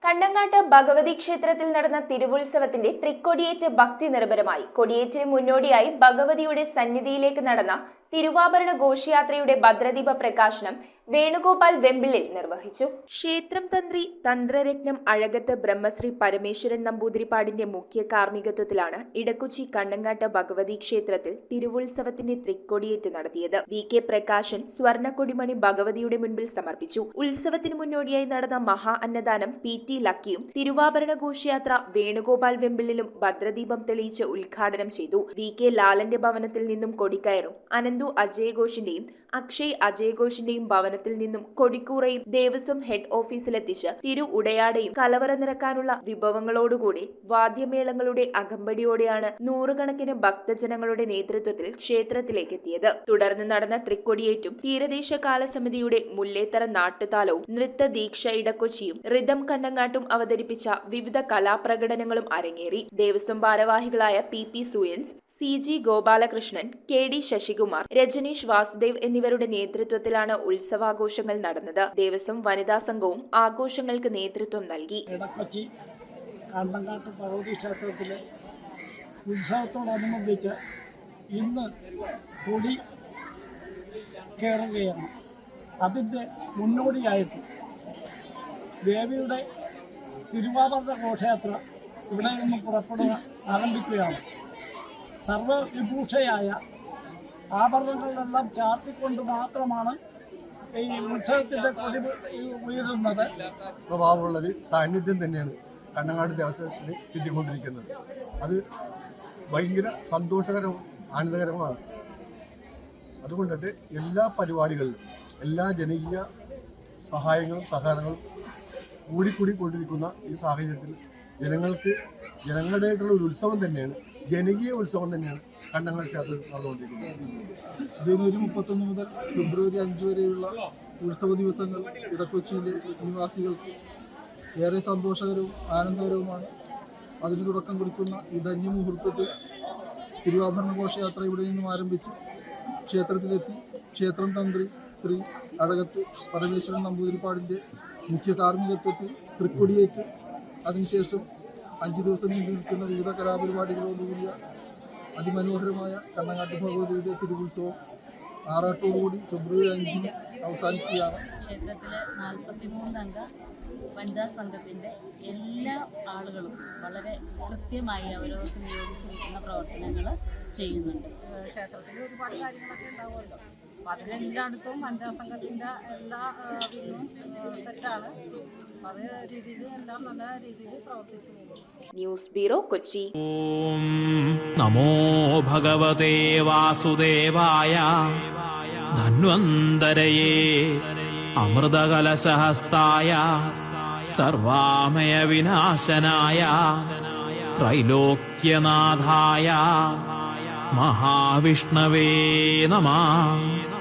കണ്ടങ്ങാട്ട് ഭഗവതി ക്ഷേത്രത്തിൽ നടന്ന തിരുവുത്സവത്തിന്റെ തൃക്കൊടിയേറ്റ് ഭക്തി നിർഭരമായി. കൊടിയേറ്റിന് മുന്നോടിയായി ഭഗവതിയുടെ സന്നിധിയിലേക്ക് നടന്ന തിരുവാഭരണ ഘോഷയാത്രയുടെ ഭദ്രദീപ പ്രകാശനം വേണുഗോപാൽ വെമ്പിളിൽ നിർവഹിച്ചു. ക്ഷേത്രം തന്ത്രി തന്ത്രരത്നം അഴകത്ത് ബ്രഹ്മശ്രീ പരമേശ്വരൻ നമ്പൂതിരിപ്പാടിന്റെ മുഖ്യ കാർമ്മികത്വത്തിലാണ് ഇടക്കൊച്ചി കണ്ടങ്ങാട്ട് ഭഗവതി ക്ഷേത്രത്തിൽ തിരുവുത്സവത്തിന്റെ തൃക്കൊടിയേറ്റ് നടത്തിയത്. വി.കെ. പ്രകാശൻ സ്വർണ്ണക്കൊടിമണി ഭഗവതിയുടെ മുൻപിൽ സമർപ്പിച്ചു. ഉത്സവത്തിന് മുന്നോടിയായി നടന്ന മഹാ അന്നദാനം പി.ടി. ലക്കിയും തിരുവാഭരണ ഘോഷയാത്ര വേണുഗോപാൽ വെമ്പിളിലും ഭദ്രദീപം തെളിയിച്ച് ഉദ്ഘാടനം ചെയ്തു. വി.കെ. ലാലന്റെ ഭവനത്തിൽ നിന്നും കൊടിക്കയറും അനന്തു അജയഘോഷിന്റെയും അക്ഷയ് അജയഘോഷിന്റെയും ഭവനത്തിൽ നിന്നും കൊടിക്കൂറയും ദേവസ്വം ഹെഡ് ഓഫീസിലെത്തിച്ച് തിരു ഉടയാടയും കലവറ നിറക്കാനുള്ള വിഭവങ്ങളോടുകൂടി വാദ്യമേളങ്ങളുടെ അകമ്പടിയോടെയാണ് നൂറുകണക്കിന് ഭക്തജനങ്ങളുടെ നേതൃത്വത്തിൽ ക്ഷേത്രത്തിലേക്ക് എത്തിയത്. തുടർന്ന് നടന്ന തൃക്കൊടിയേറ്റും തീരദേശ കാലസമിതിയുടെ മുല്ലേത്തറ നാട്ടുതാലവും നൃത്തദീക്ഷ ഇടക്കൊച്ചിയും റിതം കണ്ടങ്ങാട്ടും അവതരിപ്പിച്ച വിവിധ കലാപ്രകടനങ്ങളും അരങ്ങേറി. ദേവസ്വം ഭാരവാഹികളായ P Suyans, C Gopalakrishnan, K Sasikumar, Rajaneesh Vasudev എന്നിവരുടെ നേതൃത്വത്തിലാണ് ഉത്സവാഘോഷങ്ങൾ നടന്നത്. ദേവസ്വം വനിതാ സംഘവും ആഘോഷങ്ങൾക്ക് നേതൃത്വം നൽകി. ഇടക്കൊച്ചി കണ്ടങ്ങാട്ട് ഭഗവതി ക്ഷേത്രത്തിലെ ഉത്സവത്തോടനുബന്ധിച്ച് ഇന്ന് കൊടി കയറുകയാണ്. അതിൻ്റെ മുന്നോടിയായിട്ട് ദേവിയുടെ തിരുവാഭരണ ഘോഷയാത്ര ഇവിടെ നിന്ന് പുറപ്പെടുക ആരംഭിക്കുകയാണ്. സർവവിഭൂഷയായ ആഭരണങ്ങളെല്ലാം ചാർത്തിക്കൊണ്ട് മാത്രമാണ് ഈ ഉത്സവത്തിൻ്റെ കൊടി ഉയരുന്നത്. പ്രഭാവമുള്ളൊരു സാന്നിധ്യം തന്നെയാണ് കണ്ടങ്ങാട് ദേവസ്വത്തിൽ കിട്ടിക്കൊണ്ടിരിക്കുന്നത്. അത് ഭയങ്കര സന്തോഷകരവും ആനന്ദകരവുമാണ്. അതുകൊണ്ടിട്ട് എല്ലാ പരിപാടികളിലും എല്ലാ ജനകീയ സഹായങ്ങളും സഹകരണങ്ങളും കൂടിക്കൊണ്ടിരിക്കുന്ന ഈ സാഹചര്യത്തിൽ ജനങ്ങളുടേതായിട്ടുള്ള ഒരു ഉത്സവം തന്നെയാണ്, ജനകീയ ഉത്സവം തന്നെയാണ് കണ്ടങ്ങാട് ക്ഷേത്രത്തിൽ നടന്നുകൊണ്ടിരിക്കുന്നത്. ജനുവരി 31 മുതൽ ഫെബ്രുവരി 5 വരെയുള്ള ഉത്സവ ദിവസങ്ങൾ ഇടക്കൊച്ചിയിലെ നിവാസികൾക്ക് ഏറെ സന്തോഷകരവും ആനന്ദകരവുമാണ്. അതിന് തുടക്കം കുറിക്കുന്ന ഈ ധന്യമുഹൂർത്തത്തിൽ തിരുവാഭരണ ഘോഷയാത്ര ഇവിടെ നിന്നും ആരംഭിച്ച് ക്ഷേത്രത്തിലെത്തി ക്ഷേത്രം തന്ത്രി ശ്രീ അഴകത്ത് പരമേശ്വരൻ നമ്പൂതിരിപ്പാടിൻ്റെ മുഖ്യ കാർമ്മികത്വത്തിൽ തൃക്കൊടിയേറ്റ് അതിനുശേഷം 5 ദിവസം നീണ്ടു നിൽക്കുന്ന വിവിധ കലാപരിപാടികളോടുകൂടിയ അതിമനോഹരമായ കണ്ടങ്ങാട്ട് ഭഗവതിയുടെ തിരുവുത്സവം ആറാട്ടോടുകൂടി ഫെബ്രുവരി 5 അവസാനിക്കുകയാണ്. ക്ഷേത്രത്തിലെ 43 അംഗ വനിതാ സംഘത്തിൻ്റെ എല്ലാ ആളുകളും വളരെ കൃത്യമായി അവരവർക്ക് നിയോഗിച്ചിരിക്കുന്ന പ്രവർത്തനങ്ങൾ ചെയ്യുന്നുണ്ട്. ക്ഷേത്രത്തിൽ ഒരുപാട് കാര്യങ്ങളൊക്കെ ഉണ്ടാവുമല്ലോ. അപ്പം അതിലെല്ലായിടത്തും വനിതാ സംഘത്തിൻ്റെ എല്ലാ ഇതും സെറ്റാണ്. അത് രീതിയിൽ എല്ലാം നല്ല രീതിയിൽ പ്രവർത്തിച്ചു പോകും. News bureau, Kochi. ഓം നമോ ഭഗവതേ വാസുദേവായ ധന്വന്തരയേ അമൃതകലശഹസ്തായ സർവാമയ വിനാശനായ ത്രൈലോക്യനാഥായ മഹാവിഷ്ണവേ നമഃ.